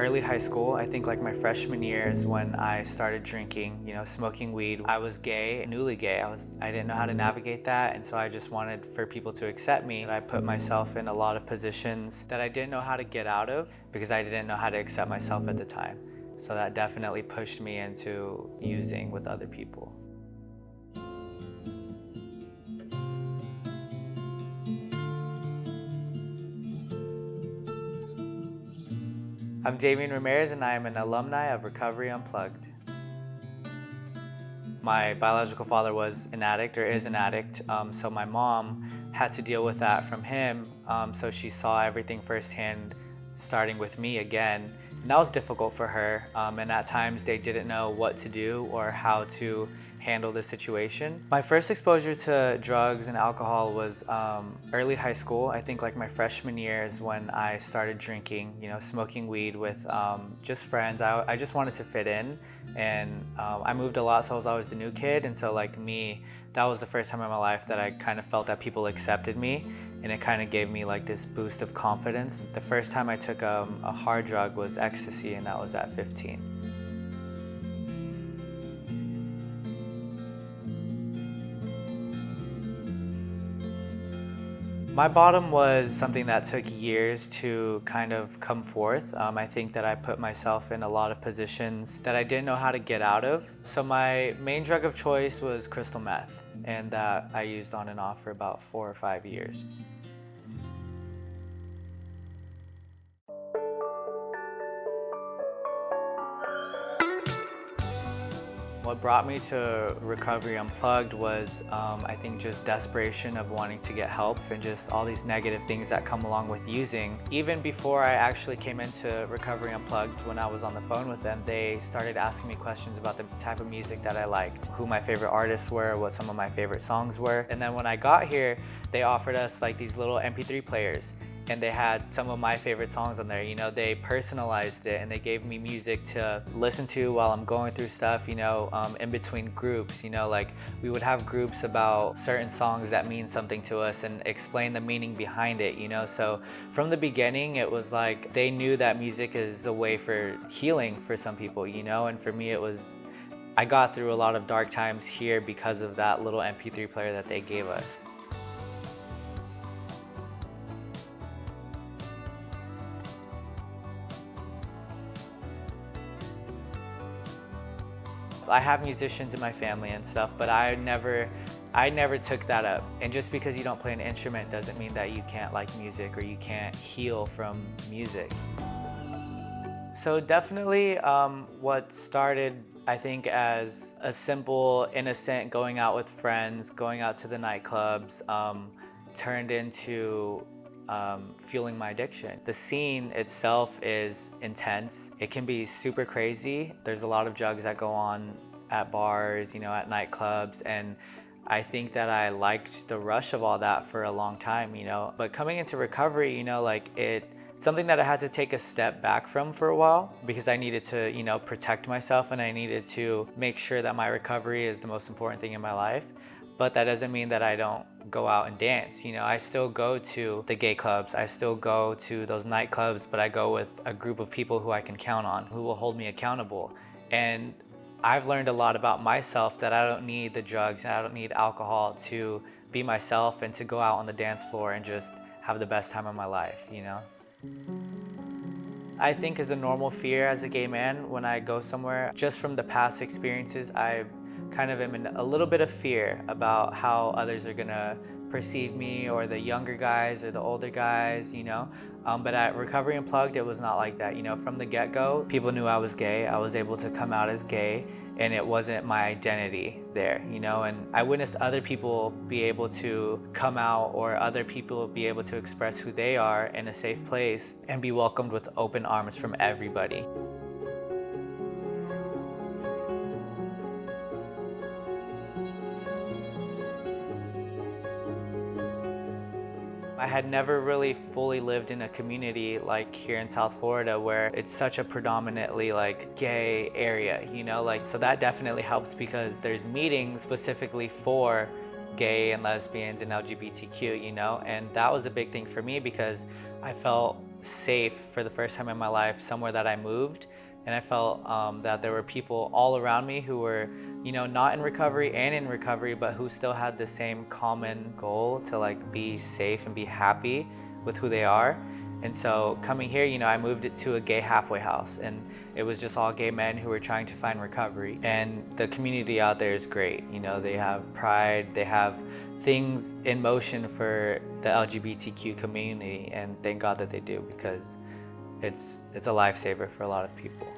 early high school. I think like my freshman year is when I started drinking, smoking weed. I was gay, newly gay. I didn't know how to navigate that, and so I just wanted for people to accept me. I put myself in a lot of positions that I didn't know how to get out of because I didn't know how to accept myself at the time. So that definitely pushed me into using with other people. I'm Damian and I am an alumni of Recovery Unplugged. My biological father was an addict, or is an addict, so my mom had to deal with that from him, so she saw everything firsthand, starting with me again. And that was difficult for her, and at times they didn't know what to do or how to handle the situation. My first exposure to drugs and alcohol was early high school. I think like my freshman year is when I started drinking, smoking weed with just friends. I just wanted to fit in, and I moved a lot, so I was always the new kid, and so like me, that was the first time in my life that I kind of felt that people accepted me, and it kind of gave me like this boost of confidence. The first time I took a hard drug was ecstasy, and that was at 15. My bottom was something that took years to kind of come forth. I think that I put myself in a lot of positions that I didn't know how to get out of. So my main drug of choice was crystal meth, and that I used on and off for about 4 or 5 years. What brought me to Recovery Unplugged was, I think, just desperation of wanting to get help and just all these negative things that come along with using. Even before I actually came into Recovery Unplugged, when I was on the phone with them, they started asking me questions about the type of music that I liked, who my favorite artists were, what some of my favorite songs were. And then when I got here, they offered us like these little MP3 players, and they had some of my favorite songs on there. They personalized it, and they gave me music to listen to while I'm going through stuff, in between groups. Like we would have groups about certain songs that mean something to us and explain the meaning behind it, So from the beginning, it was like they knew that music is a way for healing for some people, And for me, I got through a lot of dark times here because of that little MP3 player that they gave us. I have musicians in my family and stuff, but I never took that up. And just because you don't play an instrument doesn't mean that you can't like music or you can't heal from music. So definitely what started, I think, as a simple, innocent going out with friends, going out to the nightclubs, turned into fueling my addiction. The scene itself is intense. It can be super crazy. There's a lot of drugs that go on at bars, at nightclubs, and I think that I liked the rush of all that for a long time, But coming into recovery, it's something that I had to take a step back from for a while because I needed to, protect myself, and I needed to make sure that my recovery is the most important thing in my life. But that doesn't mean that I don't go out and dance. I still go to the gay clubs, I still go to those nightclubs, but I go with a group of people who I can count on, who will hold me accountable. And I've learned a lot about myself, that I don't need the drugs and I don't need alcohol to be myself and to go out on the dance floor and just have the best time of my life, I think as a normal fear as a gay man, when I go somewhere, just from the past experiences, I kind of am in a little bit of fear about how others are gonna perceive me, or the younger guys or the older guys, But at Recovery Unplugged, it was not like that. From the get-go, people knew I was gay. I was able to come out as gay, and it wasn't my identity there, And I witnessed other people be able to come out, or other people be able to express who they are in a safe place and be welcomed with open arms from everybody. I had never really fully lived in a community like here in South Florida, where it's such a predominantly like gay area, so that definitely helps because there's meetings specifically for gay and lesbians and LGBTQ, and that was a big thing for me because I felt safe for the first time in my life somewhere that I moved. And I felt that there were people all around me who were, not in recovery and in recovery, but who still had the same common goal to like be safe and be happy with who they are. And so coming here, I moved it to a gay halfway house, and it was just all gay men who were trying to find recovery. And the community out there is great. They have pride, they have things in motion for the LGBTQ community, and thank God that they do, because it's a lifesaver for a lot of people.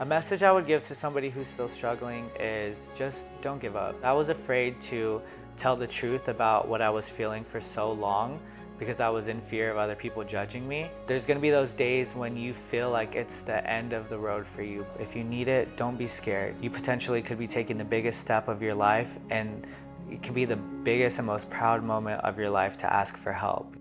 A message I would give to somebody who's still struggling is just don't give up. I was afraid to tell the truth about what I was feeling for so long because I was in fear of other people judging me. There's gonna be those days when you feel like it's the end of the road for you. If you need it, don't be scared. You potentially could be taking the biggest step of your life, and it could be the biggest and most proud moment of your life to ask for help.